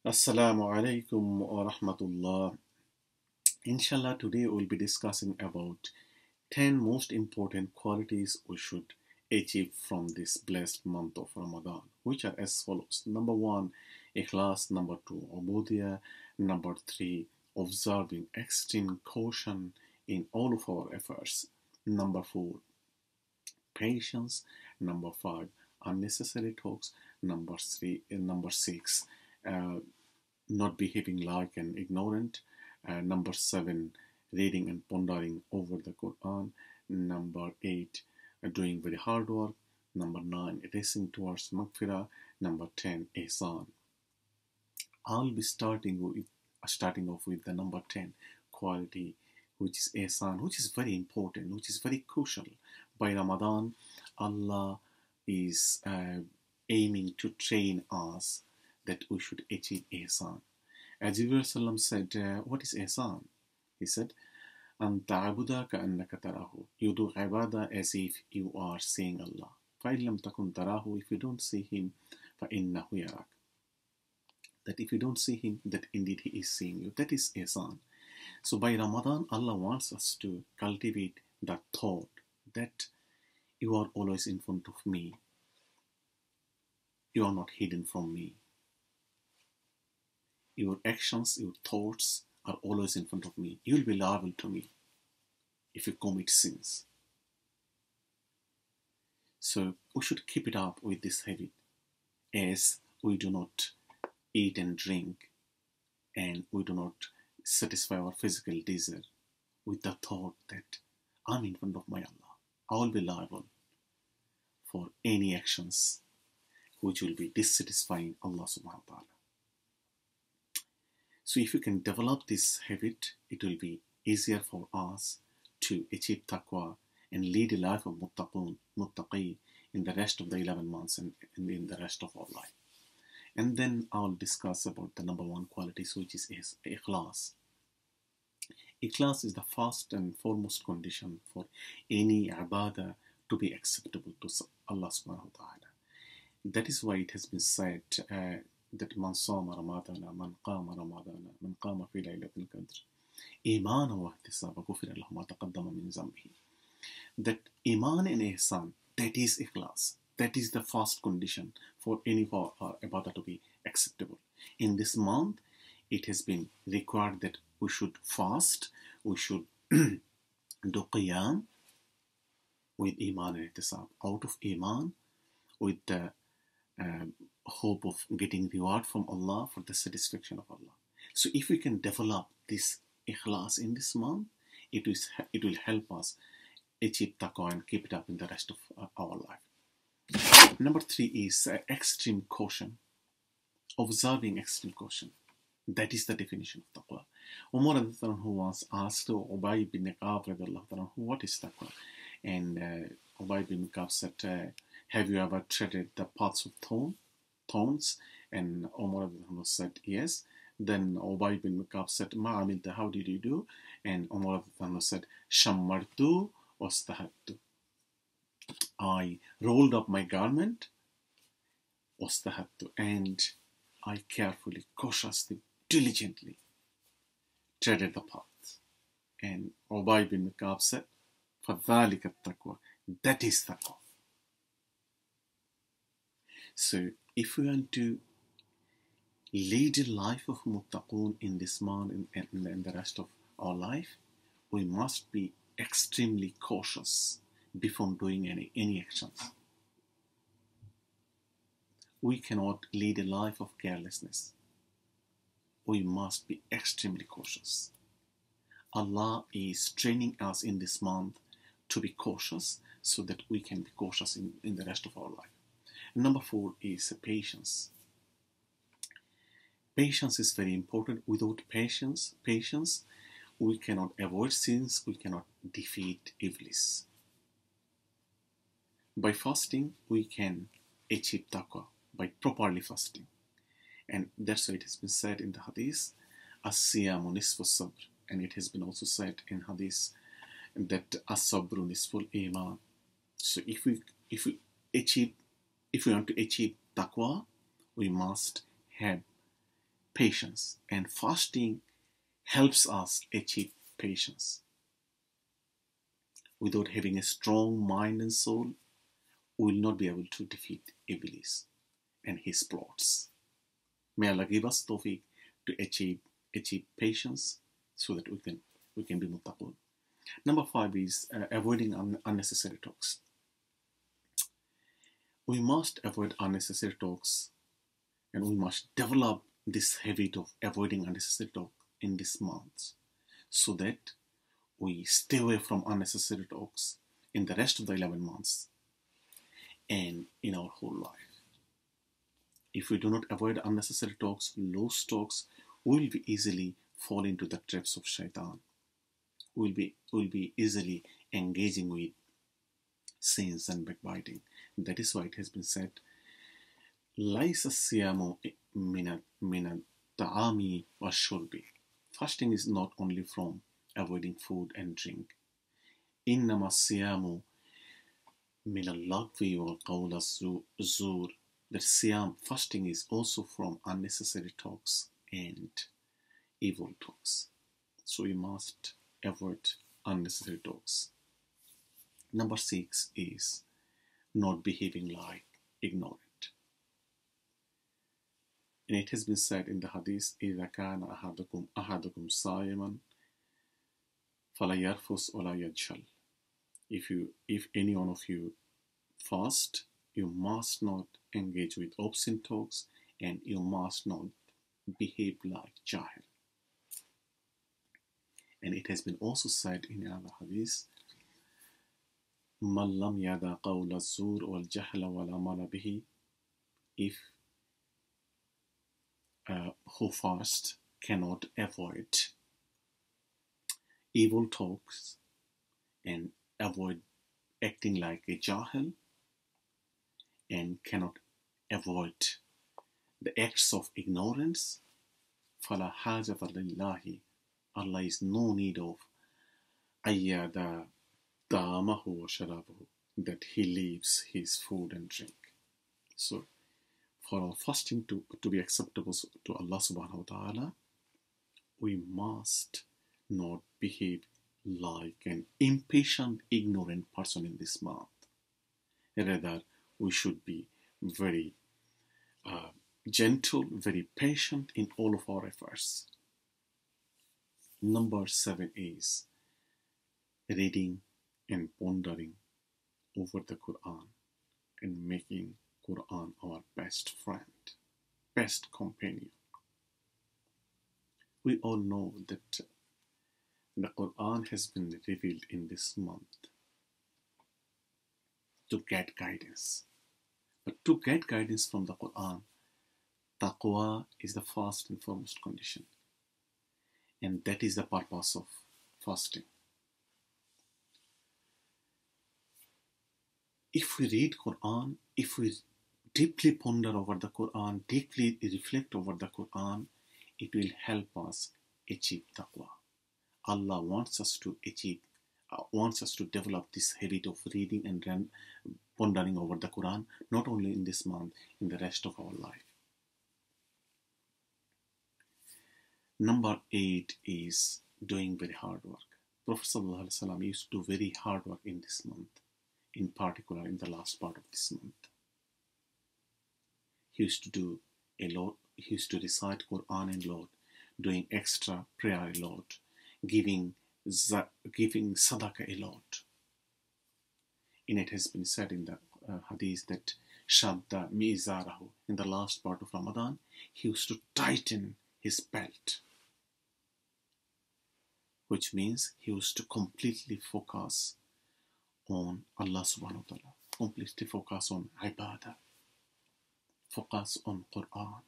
Assalamu alaikum wa rahmatullah. Inshallah, today we'll be discussing about 10 most important qualities we should achieve from this blessed month of Ramadan, which are as follows. Number one, ikhlas. Number two, ubudiyah. Number three, observing extreme caution in all of our affairs. Number four, patience. Number five, unnecessary talks. Number six, uh, not behaving like an ignorant. Number seven, reading and pondering over the Quran. Number eight, doing very hard work. Number nine, racing towards Maghfirah. Number 10, ihsan. I'll be starting off with the number 10 quality, which is ihsan, which is very important, which is very crucial. By Ramadan, Allah is aiming to train us that we should achieve ihsan. As Jibreel said, what is ihsan? He said, أن تعبد كأنك تراه. You do ibadah as if you are seeing Allah. فإن لم تكن تراه, if you don't see him, فإنه يراك. That if you don't see him, that indeed he is seeing you. That is ihsan. So by Ramadan, Allah wants us to cultivate that thought that you are always in front of me. You are not hidden from me. Your actions, your thoughts are always in front of me. You will be liable to me if you commit sins. So we should keep it up with this habit, as we do not eat and drink, and we do not satisfy our physical desire with the thought that I'm in front of my Allah. I will be liable for any actions which will be dissatisfying Allah subhanahu wa ta'ala. So if you can develop this habit, it will be easier for us to achieve taqwa and lead a life of muttaqi in the rest of the 11 months and in the rest of our life. And then I'll discuss about the number one qualities, which is ikhlas. Ikhlas is the first and foremost condition for any ibadah to be acceptable to Allah subhanahu wa ta'ala. That is why it has been said that man sama Ramadana, man qama Ramadana, man qama fi laylatil qadr, imana wa ihtisaba ghufira lahu ma taqaddama min zambihi. That iman and ihsan, that is ikhlas. That is the first condition for any of our ibadah to be acceptable. In this month, it has been required that we should fast, we should do qiyam with iman and ihtisab. Out of iman, with the hope of getting reward from Allah for the satisfaction of Allah. So if we can develop this ikhlas in this month, it will help us achieve taqwa and keep it up in the rest of our life. Number three is extreme caution, observing extreme caution. That is the definition of taqwa. Umar who once asked Ubay bin Ka'ab, what is taqwa? And Ubay bin Ka'ab said, have you ever treaded the paths of thorns? And Umar said, yes. Then Ubay bin Ka'ab said, Ma amilta, how did you do? And Umar said, Shammartu wastahattu. I rolled up my garment, wastahattu, and I carefully, cautiously, diligently treaded the path. And Ubay bin Ka'ab said, فَذَلِكَ التَّقْوَى. That is taqwa. So if we want to lead a life of muttaqun in this month and the rest of our life, we must be extremely cautious before doing any actions. We cannot lead a life of carelessness. We must be extremely cautious. Allah is training us in this month to be cautious so that we can be cautious in the rest of our life. Number four is patience. Patience is very important. Without patience, we cannot avoid sins, we cannot defeat iblis. By fasting, we can achieve taqwa, by properly fasting. And that's why it has been said in the hadith, as-siyamu nisfu sabr. And it has been also said in hadith that as-sabru nisful iman. So if we want to achieve taqwa, we must have patience, and fasting helps us achieve patience. Without having a strong mind and soul, we will not be able to defeat Iblis and his plots. May Allah give us tawfiq to achieve patience so that we can be muttaqun. Number 5 is avoiding unnecessary talks. We must avoid unnecessary talks, and we must develop this habit of avoiding unnecessary talk in this month so that we stay away from unnecessary talks in the rest of the 11 months and in our whole life. If we do not avoid unnecessary talks, loose talks, we will be easily fall into the traps of shaitan. We'll be easily engaging with sins and backbiting. That is why it has been said, لَيْسَ الصِّيَامُ مِنَ الطَّعَامِ وَالشُّرْبِ. Fasting is not only from avoiding food and drink. إِنَّمَا الصِّيَامُ مِنَ اللَّغْوِ وَالْقَوْلِ الزُّورِ. That siyam, fasting, is also from unnecessary talks and evil talks. So we must avoid unnecessary talks. Number 6 is not behaving like ignorant. And it has been said in the hadith, إِذَا كَانَ أَحَدُكُمْ صَائِمًا فَلَا يَرْفُثْ وَلَا يَجْهَلْ. If any one of you fast, you must not engage with obscene talks, and you must not behave like jahil. And it has been also said in another hadith, مَنْ لَمْ يَدَعْ قَوْلَ الزُّورِ وَالْجَهْلَ وَالْعَمَلَ بِهِ. If who fast cannot avoid evil talks and avoid acting like a jahil, and cannot avoid the acts of ignorance, فَلَا حَاجَةَ لِلَّهِ. Allah is no need of أَيَّدَ طَعَامَهُ وَشَرَابَهُ, that he leaves his food and drink. So for our fasting to be acceptable to Allah subhanahu wa ta'ala, we must not behave like an impatient, ignorant person in this month. Rather, we should be very gentle, very patient in all of our efforts. Number 7 is reading and pondering over the Quran and making Quran our best friend, best companion. We all know that the Quran has been revealed in this month to get guidance. But to get guidance from the Quran, Taqwa is the first and foremost condition. And that is the purpose of fasting. If we read Quran, if we deeply ponder over the Quran, deeply reflect over the Quran, it will help us achieve Taqwa. Allah wants us to develop this habit of reading and pondering over the Quran, not only in this month, in the rest of our life. Number 8 is doing very hard work. Prophet ﷺ used to do very hard work in this month, in particular in the last part of this month. He used to do a lot. He used to recite Quran a lot, doing extra prayer a lot, giving sadaqah a lot. And it has been said in the hadith that Shadda Mizarahu, in the last part of Ramadan, he used to tighten his belt, which means he used to completely focus on Allah subhanahu wa ta'ala, completely focus on ibadah, focus on Quran.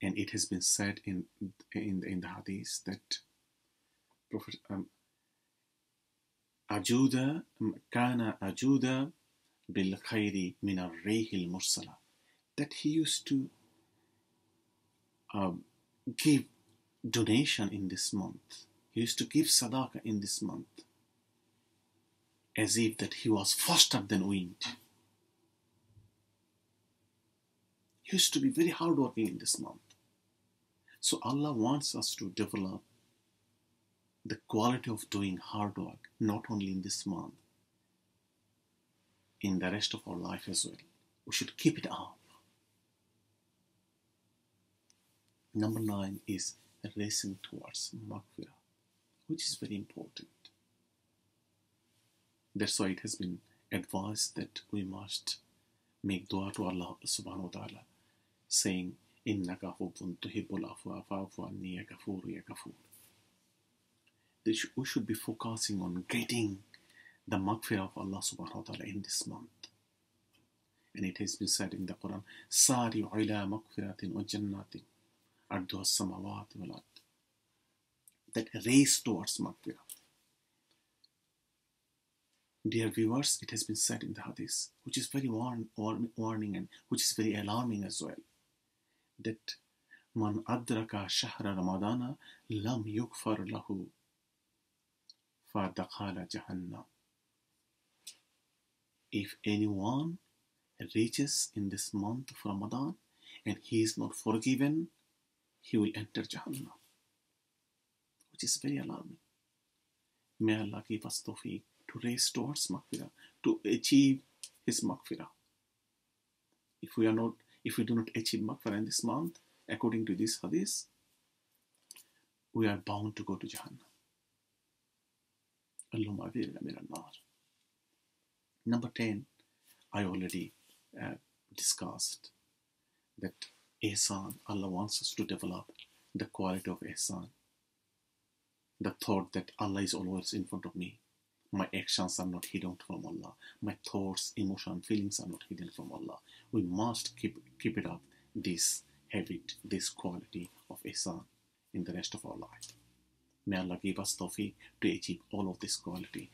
And it has been said in the hadith that Prophet kana ajuda bil khairi min ar-rihil mursala, that he used to give donation in this month. He used to give sadaqah in this month, as if that he was faster than wind. used to be very hardworking in this month. So Allah wants us to develop the quality of doing hard work, not only in this month, in the rest of our life as well. We should keep it up. Number 9 is racing towards maghfirah, which is very important. That's why it has been advised that we must make dua to Allah subhanahu wa ta'ala, saying, Innaka afuwwun tuhibbul afwa fa'fu anni ya ghafur ya ghafur. We should be focusing on getting the maghfirah of Allah subhanahu wa ta'ala in this month. And it has been said in the Quran, Sari'u ila maghfiratin wa jannatin arduha as-samawati wal ard. That race towards maghfirah. Dear viewers, it has been said in the hadith, which is very warning and which is very alarming as well, that man adraka shahra ramadana lam yukfar lahu fadakhala jahannam. If anyone reaches in this month of Ramadan and he is not forgiven, he will enter Jahannam, which is very alarming. May Allah give us tawfiq to race towards maghfirah, to achieve His maghfirah. If we do not achieve maghfirah in this month, according to this hadith, we are bound to go to Jahannam. Allahumma avirna min al-nar. Number 10, I already discussed that ihsan, Allah wants us to develop the quality of ihsan. The thought that Allah is always in front of me. My actions are not hidden from Allah. My thoughts, emotions, feelings are not hidden from Allah. We must keep it up, this habit, this quality of ihsan in the rest of our life. May Allah give us tawfiq to achieve all of this quality.